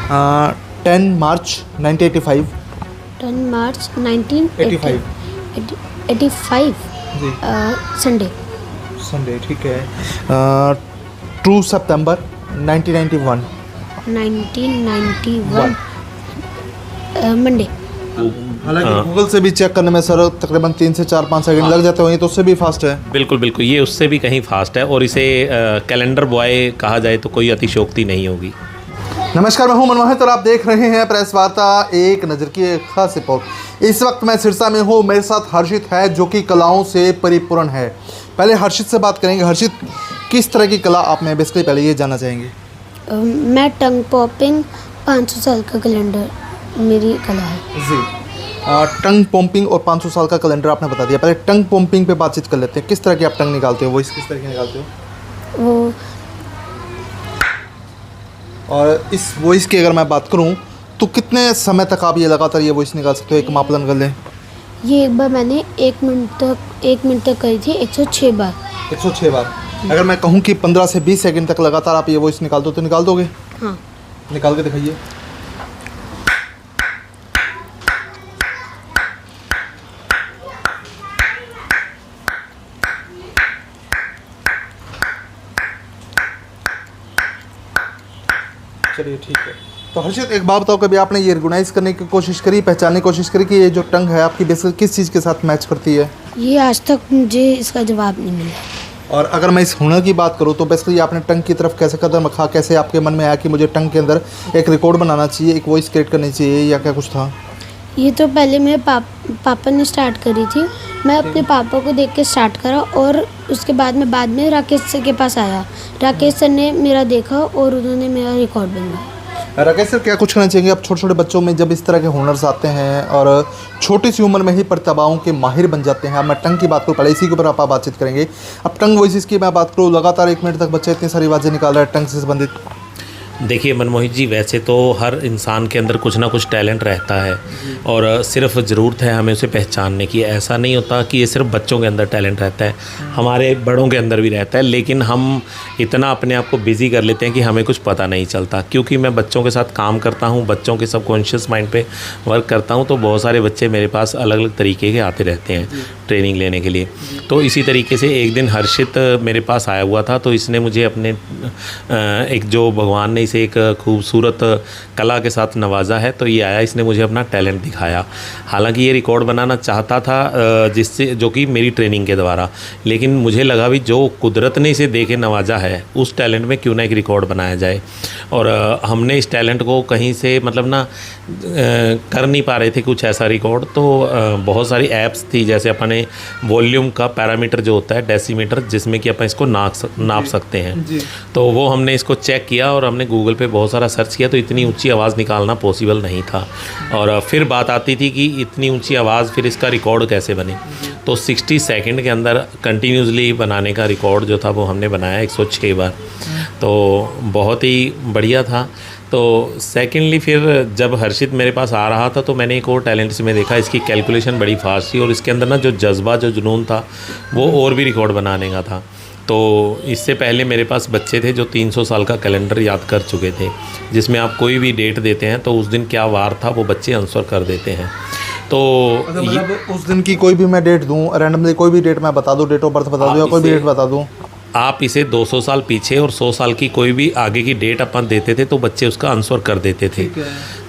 10 मार्च 1985। 10 मार्च 1985 जी Sunday. Sunday, ठीक है। 2 सितंबर 1991। 1991 Monday. हालांकि गूगल से भी चेक करने में सर तकरीबन 3 से 4-5 सेकंड लग जाते होंगे, तो उससे भी फास्ट है। बिल्कुल बिल्कुल, ये उससे भी कहीं फास्ट है और इसे कैलेंडर बॉय कहा जाए तो कोई अतिशयोक्ति नहीं होगी। नमस्कार, मैं हूं मनमोहित और आप देख रहे हैं प्रेस वार्ता एक नज़र की एक खास रिपोर्ट। इस वक्त मैं सिरसा में हूं, मेरे साथ हर्षित है जो कि कलाओं से परिपूर्ण है। पहले हर्षित से बात करेंगे। हर्षित, किस तरह की कला आप में बेसिकली पहले ये जानना चाहेंगे? मैं टंग पॉपिंग 500 साल का कैलेंडर मेरी कला है जी। टंग पंपिंग और 500 साल का कैलेंडर आपने बता दिया। पहले टंग पंपिंग पे बातचीत कर लेते हैं। किस तरह की आप टंग निकालते हो, वॉइस किस तरह की निकालते हो? वो। और इस वॉइस की अगर मैं बात करूं तो कितने समय तक आप ये लगातार ये वॉइस निकाल सकते हो? एक मापदंड कर लें। ये एक बार मैंने 1 मिनट तक करी थी 106 बार। 106 बार। अगर मैं कहूं कि 15 से 20 सेकंड तक लगातार आप ये वॉइस निकाल दो तो निकाल दोगे? हाँ। निकाल के दिखाइए। चलिए, ठीक है। तो हर्षित, एक बात बताओ, कभी आपने ये रिकॉग्नाइज करने की कोशिश करी, पहचानने की कोशिश करी कि ये जो टंग है आपकी बेसिकली किस चीज़ के साथ मैच करती है? ये आज तक मुझे इसका जवाब नहीं मिला। और अगर मैं इस हुनर की बात करूँ तो बेसिकली आपने टंग की तरफ कैसे कदम रखा, कैसे आपके मन में आया कि मुझे टंग के अंदर एक रिकॉर्ड बनाना चाहिए, एक वॉइस क्रिएट करनी चाहिए, या क्या कुछ था? ये तो पहले मेरे पापा ने स्टार्ट करी थी। मैं अपने पापा को देख के स्टार्ट करा और उसके बाद में राकेश सर के पास आया। राकेश सर ने मेरा देखा और उन्होंने मेरा रिकॉर्ड बनवाया। राकेश सर, क्या कुछ कहना चाहेंगे आप छोटे छोटे बच्चों में जब इस तरह के हुनर्स आते हैं और छोटी सी उम्र में ही प्रतिभाओं के माहिर बन जाते हैं? अब मैं टंग की बात करूँ, पहले इसी के ऊपर आप बातचीत करेंगे। अब टंग वॉइस की मैं बात करूँ, लगातार 1 मिनट तक बच्चे इतनी सारी आवाज़ें निकाल रहे हैं टंग से संबंधित। देखिए मनमोहित जी, वैसे तो हर इंसान के अंदर कुछ ना कुछ टैलेंट रहता है और सिर्फ ज़रूरत है हमें उसे पहचानने की। ऐसा नहीं होता कि ये सिर्फ बच्चों के अंदर टैलेंट रहता है, हमारे बड़ों के अंदर भी रहता है, लेकिन हम इतना अपने आप को बिज़ी कर लेते हैं कि हमें कुछ पता नहीं चलता। क्योंकि मैं बच्चों के साथ काम करता हूँ, बच्चों के सबकॉन्शियस माइंड पे वर्क करता हूँ, तो बहुत सारे बच्चे मेरे पास अलग अलग तरीके के आते रहते हैं ट्रेनिंग लेने के लिए। तो इसी तरीके से एक दिन हर्षित मेरे पास आया हुआ था, तो इसने मुझे अपने एक जो भगवान ने इसे एक खूबसूरत कला के साथ नवाजा है, तो ये आया, इसने मुझे अपना टैलेंट दिखाया। हालांकि ये रिकॉर्ड बनाना चाहता था जिससे जो कि मेरी ट्रेनिंग के द्वारा, लेकिन मुझे लगा भी जो कुदरत ने इसे दे के नवाजा है उस टैलेंट में क्यों ना एक रिकॉर्ड बनाया जाए। और हमने इस टैलेंट को कहीं से मतलब ना कर नहीं पा रहे थे कुछ ऐसा रिकॉर्ड, तो बहुत सारी ऐप्स थी, जैसे अपने वॉल्यूम का पैरामीटर जो होता है डेसीमीटर, जिसमें कि अपन इसको नाप सकते हैं। तो वो हमने इसको चेक किया और हमने गूगल पे बहुत सारा सर्च किया, तो इतनी ऊंची आवाज़ निकालना पॉसिबल नहीं था। और फिर बात आती थी कि इतनी ऊंची आवाज़ फिर इसका रिकॉर्ड कैसे बने। तो 60 सेकंड के अंदर कंटिन्यूसली बनाने का रिकॉर्ड जो था वो हमने बनाया 106 बार, तो बहुत ही बढ़िया था। तो सेकेंडली फिर जब हर्षित मेरे पास आ रहा था तो मैंने एक और टैलेंट से मैं देखा, इसकी कैलकुलेशन बड़ी फास्ट थी और इसके अंदर ना जो जज्बा जो जुनून था वो और भी रिकॉर्ड बनाने का था। तो इससे पहले मेरे पास बच्चे थे जो 300 साल का कैलेंडर याद कर चुके थे, जिसमें आप कोई भी डेट देते हैं तो उस दिन क्या वार था वो बच्चे आंसर कर देते हैं। तो मतलब उस दिन की कोई भी मैं डेट दूं, रैंडमली कोई भी डेट मैं बता दूं, डेट ऑफ बर्थ बता दूं या कोई भी डेट बता दूं, आप इसे 200 साल पीछे और 100 साल की कोई भी आगे की डेट अपन देते थे तो बच्चे उसका आंसर कर देते थे।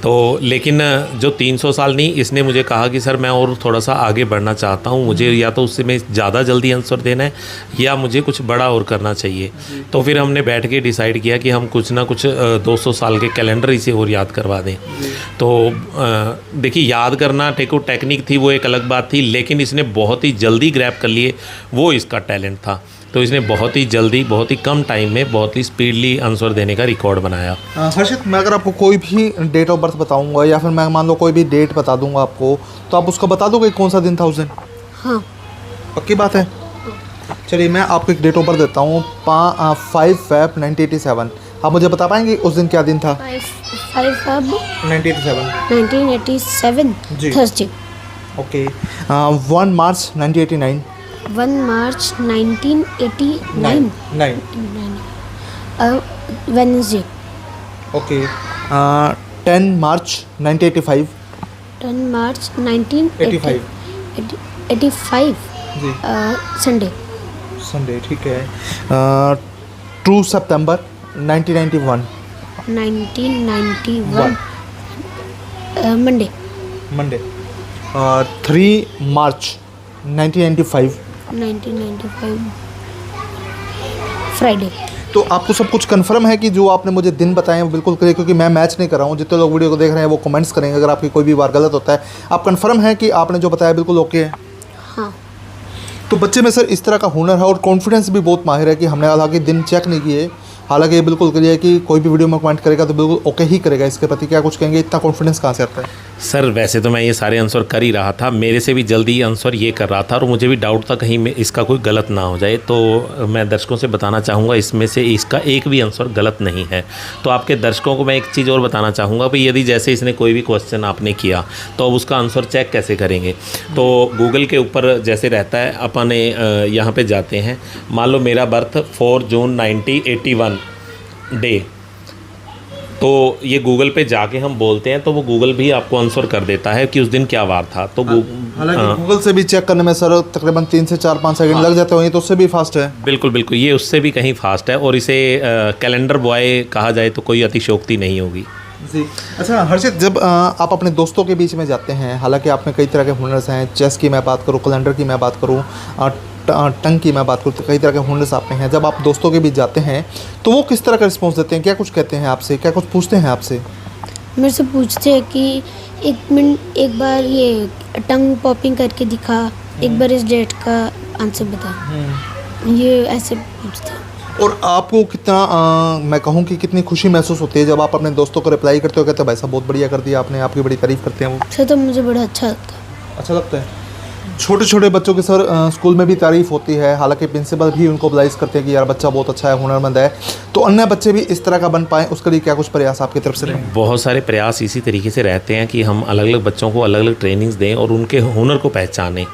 तो लेकिन जो 300 साल नहीं, इसने मुझे कहा कि सर मैं और थोड़ा सा आगे बढ़ना चाहता हूँ, मुझे या तो उससे में ज़्यादा जल्दी आंसर देना है या मुझे कुछ बड़ा और करना चाहिए। तो फिर हमने बैठ के डिसाइड किया कि हम कुछ ना कुछ 200 साल के कैलेंडर इसे और याद करवा दें। तो देखिए, याद करना टेक्निक थी वो एक अलग बात थी, लेकिन इसने बहुत ही जल्दी ग्रैब कर लिए, वो इसका टैलेंट था। तो इसने बहुत ही जल्दी, बहुत ही कम टाइम में, बहुत ही स्पीडली आंसर देने का रिकॉर्ड बनाया। हर्षित, मैं अगर आपको कोई भी डेट ऑफ बर्थ बताऊंगा या फिर मैं मान लो कोई भी डेट बता दूंगा आपको, तो आप उसको बता दोगे कौन सा दिन था उस दिन? हाँ। पक्की बात है? चलिए, मैं आपको एक डेट ऑफ बर्थ देता हूँ, 5 फेब 1987। आप मुझे बता पाएंगे उस दिन क्या दिन था? 5 फेब 1987 जी, थर्सडे। ओके। 1 मार्च 1989। 1 मार्च 1989 वेडनेसडे। ओके। 10 मार्च 1985। 10 मार्च 1985 जी संडे। संडे, ठीक है। 2 सितंबर 1991 1991 मंडे। मंडे। 3 मार्च 1995 फ्राइडे। तो आपको सब कुछ कंफर्म है कि जो आपने मुझे दिन बताए हैं वो बिल्कुल क्लियर, क्योंकि मैं मैच नहीं कर रहा हूँ, जितने लोग वीडियो को देख रहे हैं वो कमेंट्स करेंगे अगर आपकी कोई भी बार गलत होता है। आप कंफर्म है कि आपने जो बताया बिल्कुल ओके है? हाँ। तो बच्चे में सर इस तरह का हुनर है और कॉन्फिडेंस भी बहुत माहिर है कि हमने हालांकि दिन चेक नहीं किए, हालांकि ये बिल्कुल क्लियर है कि कोई भी वीडियो में कमेंट करेगा तो बिल्कुल ओके ही करेगा। इसके प्रति क्या कुछ कहेंगे, इतना कॉन्फिडेंस कहाँ से आता है? सर वैसे तो मैं ये सारे आंसर कर ही रहा था, मेरे से भी जल्दी आंसर ये कर रहा था और मुझे भी डाउट था कहीं में इसका कोई गलत ना हो जाए। तो मैं दर्शकों से बताना चाहूँगा इसमें से इसका एक भी आंसर गलत नहीं है। तो आपके दर्शकों को मैं एक चीज़ और बताना चाहूँगा भाई, यदि जैसे इसने कोई भी क्वेश्चन आपने किया तो अब उसका आंसर चेक कैसे करेंगे? तो गूगल के ऊपर जैसे रहता है, अपन यहाँ पर जाते हैं, मान लो मेरा बर्थ 4 जून 1981 डे, तो ये गूगल पे जाके हम बोलते हैं तो वो गूगल भी आपको आंसर कर देता है कि उस दिन क्या वार था। तो हालांकि गूगल से भी चेक करने में सर तकरीबन 3 से 4-5 सेकंड लग जाते होंगे, तो उससे भी फास्ट है। बिल्कुल बिल्कुल, ये उससे भी कहीं फास्ट है और इसे कैलेंडर बॉय कहा जाए तो कोई अतिशयोक्ति नहीं होगी जी। अच्छा हर्षित, जब आप अपने दोस्तों के बीच में जाते हैं, हालांकि आप में कई तरह के हुनर्स हैं, चेस की मैं बात करूँ, कैलेंडर की मैं बात करूँ, टंग की मैं बात करूँ, तो कई तरह के हुनर्स आप में हैं। जब आप दोस्तों के बीच जाते हैं तो वो किस तरह का रिस्पॉन्स देते हैं, क्या कुछ कहते हैं आपसे, क्या कुछ पूछते हैं आपसे? मेरे से पूछते हैं कि एक मिनट, एक बार ये टंग पॉपिंग करके दिखा, एक बार इस डेट का आंसर बता, ये ऐसे पूछते हैं। और आपको कितना मैं कहूँ कि कितनी खुशी महसूस होती है जब आप अपने दोस्तों को रिप्लाई करते हो, कहते हैं भाई साहब बहुत बढ़िया कर दिया आपने, आपकी बड़ी तारीफ़ करते हैं वो? सर तो मुझे बड़ा अच्छा लगता है। अच्छा लगता है। छोटे छोटे बच्चों के सर स्कूल में भी तारीफ़ होती है, हालांकि प्रिंसिपल भी उनको ब्लाइज करते हैं कि यार बच्चा बहुत अच्छा है, हुनरमंद है। तो अन्य बच्चे भी इस तरह का बन पाएँ, उसके लिए क्या कुछ प्रयास आपकी तरफ से रहें? बहुत सारे प्रयास इसी तरीके से रहते हैं कि हम अलग अलग बच्चों को अलग अलग ट्रेनिंग्स दें और उनके हुनर को पहचानें,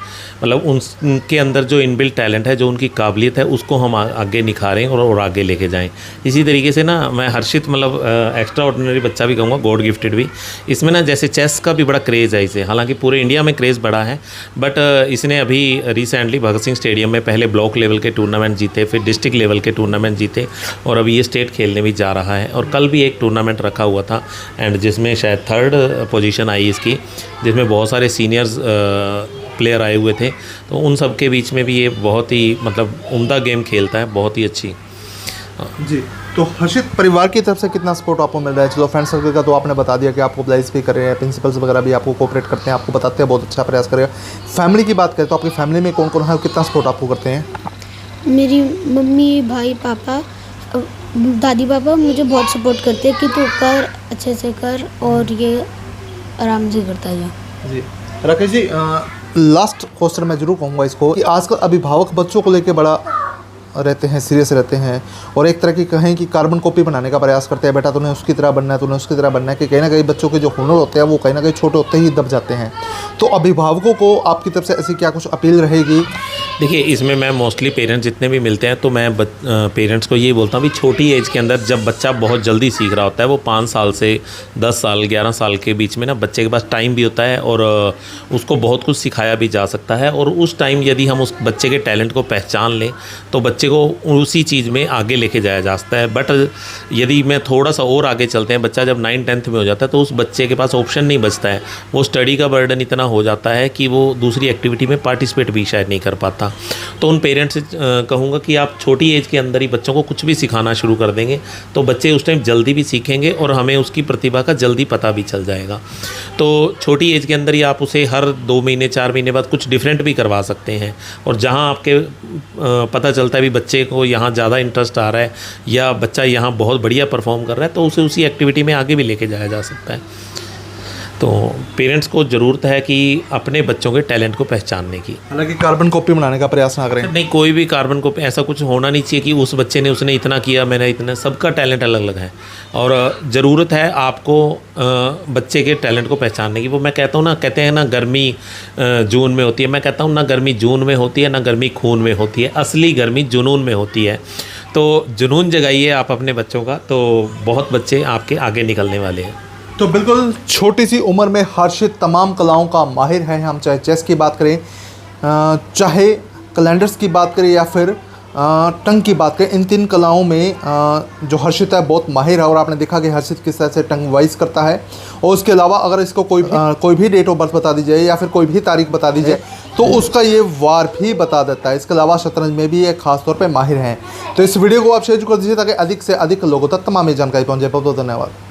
मतलब उनके अंदर जो इनबिल्ट टैलेंट है, जो उनकी काबिलियत है, उसको हम आगे निखारें और आगे लेके जाएं। इसी तरीके से ना मैं हर्षित मतलब एक्स्ट्रा ऑर्डिनरी बच्चा भी कहूँगा, गॉड गिफ्टेड भी। इसमें ना जैसे चेस का भी बड़ा क्रेज़ है इसे, हालांकि पूरे इंडिया में क्रेज़ बड़ा है, बट इसने अभी रिसेंटली भगत सिंह स्टेडियम में पहले ब्लॉक लेवल के टूर्नामेंट जीते, फिर डिस्ट्रिक्ट लेवल के टूर्नामेंट जीते और अभी ये स्टेट खेलने भी जा रहा है। और कल भी एक टूर्नामेंट रखा हुआ था एंड जिसमें शायद 3rd पोजीशन आई इसकी, जिसमें बहुत सारे सीनियर्स प्लेयर आए हुए थे। तो उन सब के बीच में भी ये बहुत ही मतलब उम्दा गेम खेलता है, बहुत ही अच्छी। जी। तो हर्षित, परिवार की तरफ से कितना सपोर्ट आपको मिल रहा है? चलो फ्रेंड सर्कल का तो आपने बता दिया कि आपको ब्लाइज भी कर रहे हैं, प्रिंसिपल्स वगैरह भी आपको कोऑपरेट करते हैं, आपको बताते हैं बहुत अच्छा प्रयास करेगा। फैमिली की बात करें तो आपकी फैमिली में कौन कौन है, कितना सपोर्ट आपको करते हैं? मेरी मम्मी, भाई, पापा, दादी पापा मुझे बहुत सपोर्ट करते हैं कि तू कर, अच्छे से कर और ये आराम से करता जा। जी। राकेश जी, लास्ट क्वेश्चन मैं जरूर कहूँगा इसको कि आजकल अभिभावक बच्चों को लेकर बड़ा रहते हैं, सीरियस रहते हैं और एक तरह की कहें कि कार्बन कॉपी बनाने का प्रयास करते हैं, बेटा तूने उसकी तरह बनना है, तूने उसकी तरह बनना है, कि कहीं ना कहीं बच्चों के जो हुनर होते हैं वो कहीं ना कहीं छोटे होते ही दब जाते हैं। तो अभिभावकों को आपकी तरफ से ऐसी क्या कुछ अपील रहेगी? देखिए, इसमें मैं मोस्टली पेरेंट्स जितने भी मिलते हैं तो मैं पेरेंट्स को ये बोलता हूँ भी छोटी एज के अंदर जब बच्चा बहुत जल्दी सीख रहा होता है, वो 5 साल से 10 साल 11 साल के बीच में ना बच्चे के पास टाइम भी होता है और उसको बहुत कुछ सिखाया भी जा सकता है। और उस टाइम यदि हम उस बच्चे के टैलेंट को पहचान लें तो बच्चे को उसी चीज़ में आगे लेके जाया जा सकता है। बट यदि मैं थोड़ा सा और आगे चलते हैं, बच्चा जब 9th-10th में हो जाता है तो उस बच्चे के पास ऑप्शन नहीं बचता है, वो स्टडी का बर्डन इतना हो जाता है कि वो दूसरी एक्टिविटी में पार्टिसिपेट भी शायद नहीं कर पाता। तो उन पेरेंट्स से कहूँगा कि आप छोटी एज के अंदर ही बच्चों को कुछ भी सिखाना शुरू कर देंगे तो बच्चे उस टाइम जल्दी भी सीखेंगे और हमें उसकी प्रतिभा का जल्दी पता भी चल जाएगा। तो छोटी एज के अंदर ही आप उसे हर 2 महीने 4 महीने बाद कुछ डिफरेंट भी करवा सकते हैं और जहाँ आपके पता चलता है भी बच्चे को यहाँ ज़्यादा इंटरेस्ट आ रहा है या बच्चा यहाँ बहुत बढ़िया परफॉर्म कर रहा है तो उसे उसी एक्टिविटी में आगे भी लेके जाया जा सकता है। तो पेरेंट्स को ज़रूरत है कि अपने बच्चों के टैलेंट को पहचानने की। हालांकि कार्बन कॉपी बनाने का प्रयास ना करें। नहीं, कोई भी कार्बन कॉपी ऐसा कुछ होना नहीं चाहिए कि उस बच्चे ने उसने इतना किया मैंने इतना, सबका टैलेंट अलग अलग है और ज़रूरत है आपको बच्चे के टैलेंट को पहचानने की। वो मैं कहता हूँ ना, कहते हैं ना गर्मी जून में होती है, मैं कहता हूँ ना गर्मी जून में होती है ना गर्मी खून में होती है, असली गर्मी जुनून में होती है। तो जुनून जगाइए आप अपने बच्चों का, तो बहुत बच्चे आपके आगे निकलने वाले हैं। तो बिल्कुल छोटी सी उम्र में हर्षित तमाम कलाओं का माहिर है। हम चाहे चेस की बात करें, चाहे कैलेंडर्स की बात करें या फिर टंग की बात करें, इन 3 कलाओं में जो हर्षित है बहुत माहिर है। और आपने देखा कि हर्षित किस तरह से टंग वाइज करता है। और उसके अलावा अगर इसको कोई भी डेट ऑफ बर्थ बता दी जाए या फिर कोई भी तारीख बता दी जाए तो उसका ये वार भी बता देता है। इसके अलावा शतरंज में भी ये खास तौर पे माहिर हैं। तो इस वीडियो को आप शेयर कर दीजिए ताकि अधिक से अधिक लोगों तक तमाम ये जानकारी पहुँच जाए। बहुत बहुत धन्यवाद।